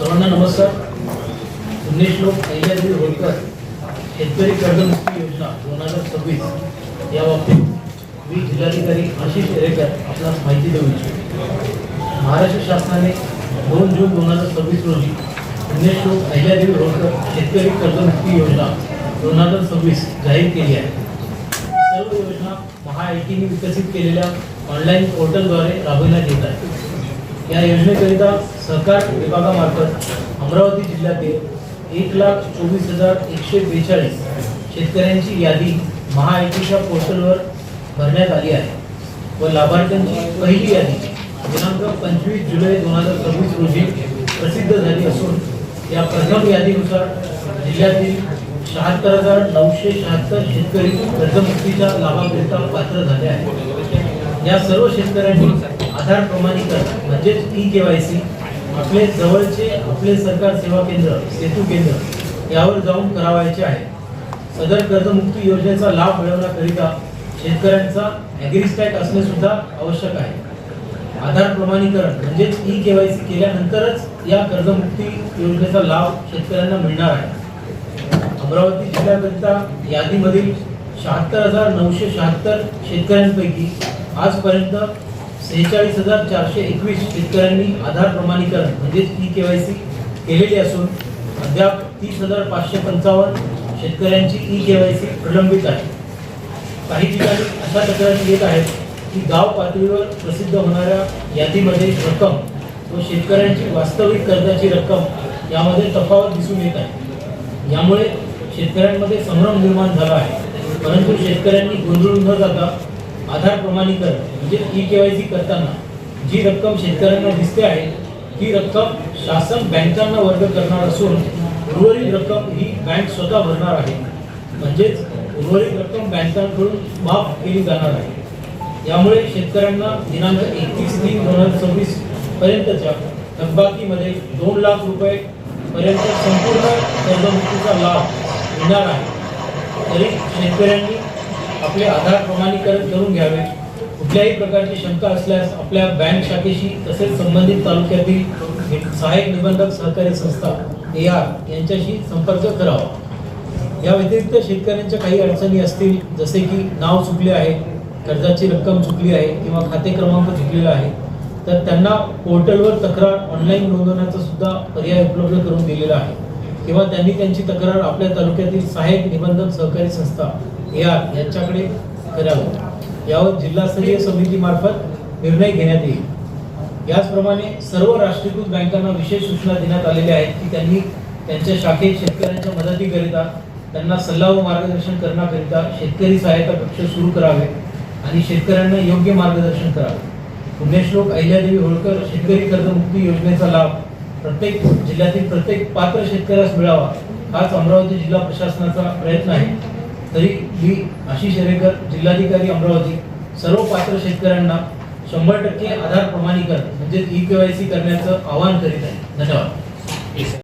सर्वांना नमस्कार. पुण्यश्लोक अहिल्यादेवी होळकर शेतकरी कर्जमुक्ती योजना 2026 या बाबतीत मी जिल्हाधिकारी आशिष एरेकर आपणास माहिती देऊ इच्छितो. महाराष्ट्र शासनाने 2 जून 2026 रोजी पुण्यश्लोक अहिल्यादेवी होळकर शेतकरी कर्जमुक्ती योजना 2026 जाहीर केली आहे. सर्व योजना महाआयटीने विकसित केलेल्या ऑनलाईन पोर्टलद्वारे राबविण्यात येत आहे. या योजनेकरिता सहकार विभागामार्फत अमरावती जिल्ह्यातील 1,24,142 शेतकऱ्यांची यादी महाआयटीच्या पोर्टलवर भरण्यात आली आहे व लाभार्थ्यांची पहिली यादी दिनांक 25 जुलै 2026 रोजी प्रसिद्ध झाली असून या प्रथम यादीनुसार जिल्ह्यातील 76,976 शेतकरी कर्जमुक्तीच्या लाभाकरिता पात्र झाले आहेत. या सर्व शेतकऱ्यांनी आधार प्रमाणीकरण म्हणजेच ई-केवायसी आपले जवळचे आपले सरकार सेवा केंद्र सेतू केंद्र यावर जाऊन करावायचे आहे. सदर कर्जमुक्ती योजनेचा लाभ मिळवण्याकरिता शेतकऱ्यांचा ॲग्रीस्टॅट असणे सुद्धा आवश्यक आहे. आधार प्रमाणीकरण म्हणजेच ई-केवायसी केल्यानंतरच या कर्जमुक्ती योजनेचा लाभ शेतकऱ्यांना मिळणार आहे. अमरावती जिल्ह्याकरिता यादीमधील 76,976 शेतकऱ्यांपैकी आजपर्यंत 46,421 शेतकऱ्यांनी आधार प्रमाणीकरण म्हणजेच ई-केवायसी केलेली असून अद्याप 30,555 शेतकऱ्यांची ई-केवायसी प्रलंबित आहे. काही ठिकाणी अशा तक्रारी येत आहेत की गाव पातळीवर प्रसिद्ध होणाऱ्या यादीमध्ये रक्कम व शेतकऱ्यांची वास्तविक कर्जाची रक्कम यामध्ये तफावत दिसून येत आहे. यामुळे शेतकऱ्यांमध्ये संभ्रम निर्माण झाला आहे. परंतु शेतकऱ्यांनी गोंधळून न जाता आधार प्रमाणीकरण म्हणजे ई-केवायसी करताना जी रक्कम शेतकऱ्यांना दिसते आहे ती रक्कम शासन बँकांना वर्ग करणार असून उर्वरित रक्कम ही बँक स्वतः भरणार आहे. म्हणजेच उर्वरित रक्कम बँकांकडून माफ केली जाणार आहे. यामुळे शेतकऱ्यांना दिनांक 31/3/2026 पर्यंतच्या थकबाकीमध्ये 2 लाख रुपये पर्यंत संपूर्ण कर्जमुक्तीचा लाभ मिळणार आहे. तरी शेतकऱ्यांनी आपले आधार प्रमाणीकरण करून घ्यावे. कुठल्याही प्रकारची शंका असल्यास आपल्या बँक शाखेशी तसेच संबंधित तालुक्यातील सहाय्यक निबंधक सहकारी संस्था AR यांच्याशी संपर्क करावा. या व्यतिरिक्त शेतकऱ्यांच्या काही अडचणी असतील जसे की नाव चुकले आहे, कर्जाची रक्कम चुकली आहे किंवा खाते क्रमांक चुकलेला आहे तर त्यांना पोर्टलवर तक्रार ऑनलाईन नोंदवण्याचा सुद्धा पर्याय उपलब्ध करून दिलेला आहे किंवा त्यांनी त्यांची तक्रार आपल्या तालुक्यातील सहाय्यक निबंधक सहकारी संस्था AR यांच्याकडे करावे. यावर जिल्हास्तरीय समितीमार्फत निर्णय घेण्यात येईल. याचप्रमाणे सर्व राष्ट्रीयकृत बँकांना विशेष सूचना देण्यात आलेल्या आहेत की त्यांनी त्यांच्या शाखेत शेतकऱ्यांच्या मदतीकरिता त्यांना सल्ला व मार्गदर्शन करण्याकरिता शेतकरी सहायता कक्ष सुरू करावे आणि शेतकऱ्यांना योग्य मार्गदर्शन करावे. पुण्यश्लोक अहिल्यादेवी होळकर शेतकरी कर्जमुक्ती योजनेचा लाभ प्रत्येक जिल्ह्यातील प्रत्येक पात्र शेतकऱ्यास मिळावा हाच अमरावती जिल्हा प्रशासनाचा प्रयत्न आहे. तरी मी आशिष एरेकर जिल्हाधिकारी अमरावती सर्व पात्र शेतकऱ्यांना 100% आधार प्रमाणीकरण म्हणजे ई-केवायसी करण्याचं आवाहन करीत आहे. धन्यवाद.